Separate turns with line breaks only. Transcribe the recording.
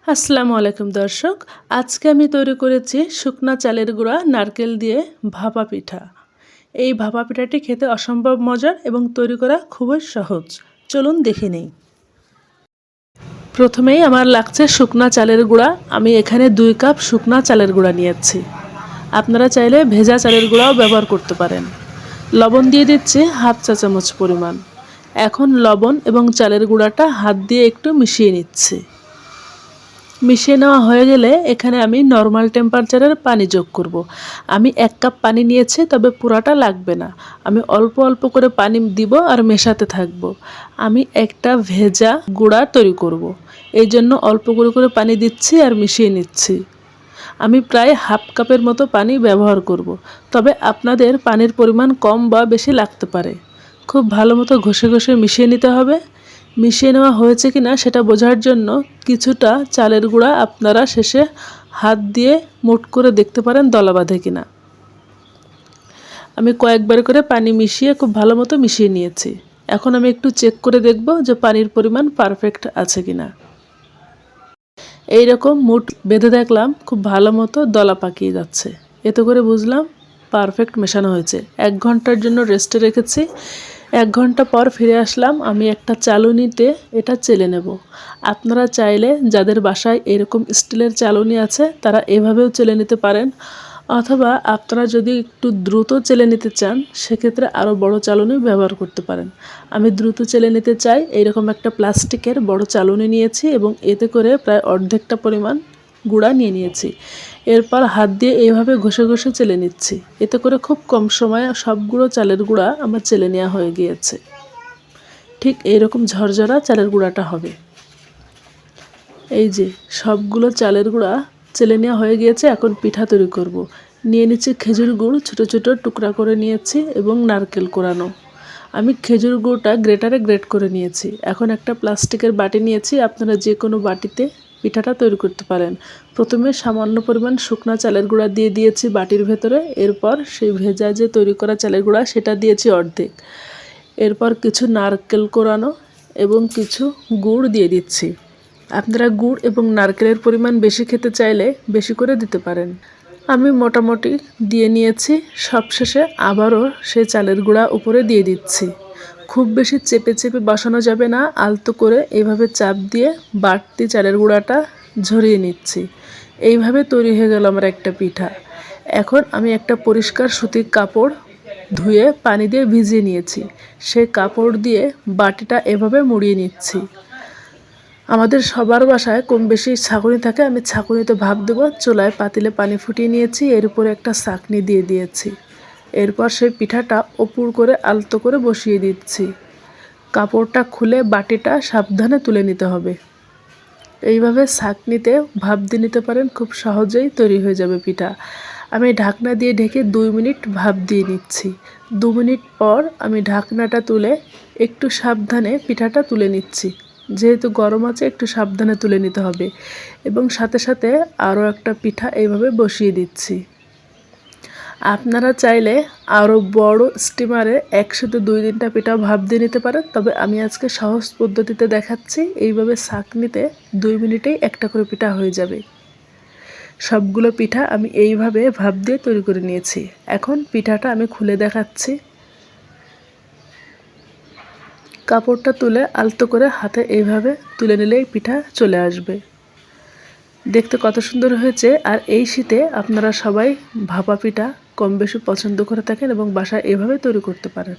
আসসালামু আলাইকুম দর্শক, আজকে আমি তৈরি করেছি শুকনা চালের গুঁড়া নারকেল দিয়ে ভাপা পিঠা। এই ভাপা পিঠাটি খেতে অসম্ভব মজার এবং তৈরি করা খুবই সহজ। চলুন দেখে নেই। প্রথমেই আমার লাগছে শুকনা চালের গুঁড়া। আমি এখানে 2 কাপ শুকনা চালের গুঁড়া নিয়েছি। আপনারা চাইলে ভেজা চালের গুঁড়াও ব্যবহার করতে পারেন। লবণ দিয়ে দিচ্ছি হাফ চা চামচ পরিমাণ। এখন লবণ এবং চালের গুঁড়াটা হাত দিয়ে একটু মিশিয়ে নিচ্ছি। মিশিয়ে নেওয়া হয়ে গেলে এখানে আমি নর্মাল টেম্পারেচারের পানি যোগ করব। আমি 1 কাপ পানি নিয়েছি, তবে পুরাটা লাগবে না। আমি অল্প অল্প করে পানি দিব আর মেশাতে থাকব। আমি একটা ভেজা গুঁড়া তৈরি করব। এই জন্য অল্প করে পানি দিচ্ছি আর মিশিয়ে নিচ্ছি। আমি প্রায় হাফ কাপের মতো পানি ব্যবহার করব। তবে আপনাদের পানির পরিমাণ কম বা বেশি লাগতে পারে। খুব ভালো মতো ঘষে মিশিয়ে নিতে হবে। মিশিয়ে নেওয়া হয়েছে কিনা সেটা বোঝার জন্য কিছুটা চালের গুঁড়া আপনারা শেষে হাত দিয়ে মুঠ করে দেখতে পারেন দলা বাঁধে কিনা। আমি কয়েকবার করে পানি মিশিয়ে খুব ভালো মতো মিশিয়ে নিয়েছি। এখন আমি একটু চেক করে দেখব যে পানির পরিমাণ পারফেক্ট আছে কিনা। এইরকম মুঠ বেঁধে দেখলাম খুব ভালো মতো দলা পাকিয়ে যাচ্ছে। এতে করে বুঝলাম পারফেক্ট মেশানো হয়েছে। 1 ঘন্টার জন্য রেস্টে রেখেছি। 1 ঘন্টা পর ফিরে আসলাম। আমি একটা চালুনিতে এটা চেলে নেব। আপনারা চাইলে যাদের বাসায় এরকম স্টিলের চালুনি আছে তারা এভাবেও চেলে নিতে পারেন, অথবা আপনারা যদি একটু দ্রুত চেলে নিতে চান সেক্ষেত্রে আরও বড় চালুনি ব্যবহার করতে পারেন। আমি দ্রুত চেলে নিতে চাই, এইরকম একটা প্লাস্টিকের বড় চালুনি নিয়েছি এবং এতে করে প্রায় অর্ধেকটা পরিমাণ গুঁড়া নিয়ে নিয়েছি। এরপর হাত দিয়ে এইভাবে ঘষে চেলে নিচ্ছি। এতে করে খুব কম সময়ে সবগুলো চালের গুঁড়া আমার চেলে নেওয়া হয়ে গিয়েছে। ঠিক এইরকম ঝরঝরা চালের গুঁড়াটা হবে। এই যে সবগুলো চালের গুঁড়া চেলে নেওয়া হয়ে গিয়েছে। এখন পিঠা তৈরি করব। নিয়ে নিচ্ছি খেজুর গুড়, ছোট ছোট টুকরা করে নিয়েছি এবং নারকেল কোরানো। আমি খেজুর গুড়টা গ্রেটারে গ্রেট করে নিয়েছি। এখন একটা প্লাস্টিকের বাটি নিয়েছি। আপনারা যে কোনো বাটিতে পিঠাটা তৈরি করতে পারেন। প্রথমে সামান্য পরিমাণ শুকনা চালের গুঁড়া দিয়ে দিয়েছি বাটির ভেতরে। এরপর সেই ভেজা যে তৈরি করা চালের গুঁড়া সেটা দিয়েছি অর্ধেক। এরপর কিছু নারকেল কোরানো এবং কিছু গুড় দিয়ে দিচ্ছি। আপনারা গুড় এবং নারকেলের পরিমাণ বেশি খেতে চাইলে বেশি করে দিতে পারেন। আমি মোটামুটি দিয়ে নিয়েছি। সবশেষে আবারও সেই চালের গুঁড়া উপরে দিয়ে দিচ্ছি। খুব বেশি চেপে বসানো যাবে না, আলতো করে এইভাবে চাপ দিয়ে বাড়তি চালের গুঁড়াটা ঝরিয়ে নিচ্ছি। এইভাবে তৈরি হয়ে গেল আমার একটা পিঠা। এখন আমি একটা পরিষ্কার সুতির কাপড় ধুয়ে পানি দিয়ে ভিজিয়ে নিয়েছি। সেই কাপড় দিয়ে বাটিটা এভাবে মুড়িয়ে নিচ্ছি। আমাদের সবার বাসায় কম বেশি ছাঁকুনি থাকে। আমি ছাঁকুনিতে ভাপ দেবো। চুলায় পাতিলে পানি ফুটিয়ে নিয়েছি, এর উপরে একটা ছাঁকনি দিয়ে দিয়েছি। এরপর সেই পিঠাটা উপর করে আলতো করে বসিয়ে দিচ্ছি। কাপড়টা খুলে বাটিটা সাবধানে তুলে নিতে হবে। এইভাবে ছাঁকনিতে ভাপ দিয়ে নিতে পারেন, খুব সহজেই তৈরি হয়ে যাবে পিঠা। আমি ঢাকনা দিয়ে ঢেকে 2 মিনিট ভাপ দিয়ে নিচ্ছি। 2 মিনিট পর আমি ঢাকনাটা তুলে একটু সাবধানে পিঠাটা তুলে নিচ্ছি। যেহেতু গরম আছে একটু সাবধানে তুলে নিতে হবে এবং সাথে সাথে আরও একটা পিঠা এইভাবে বসিয়ে দিচ্ছি। আপনারা চাইলে আরও বড় স্টিমারে একসাথে 2-3টা পিঠা ভাপ দিয়ে নিতে পারেন, তবে আমি আজকে সহজ পদ্ধতিতে দেখাচ্ছি। এইভাবে ছাঁকনিতে 2 মিনিটেই একটা করে পিঠা হয়ে যাবে। সবগুলো পিঠা আমি এইভাবে ভাপ দিয়ে তৈরি করে নিয়েছি। এখন পিঠাটা আমি খুলে দেখাচ্ছি। কাপড়টা তুলে আলতো করে হাতে এইভাবে তুলে নিলেই পিঠা চলে আসবে। দেখতে কত সুন্দর হয়েছে। আর এই শীতে আপনারা সবাই ভাপা পিঠা কম বেশি পছন্দ করে থাকেন এবং বাসায় এভাবে তৈরি করতে পারেন।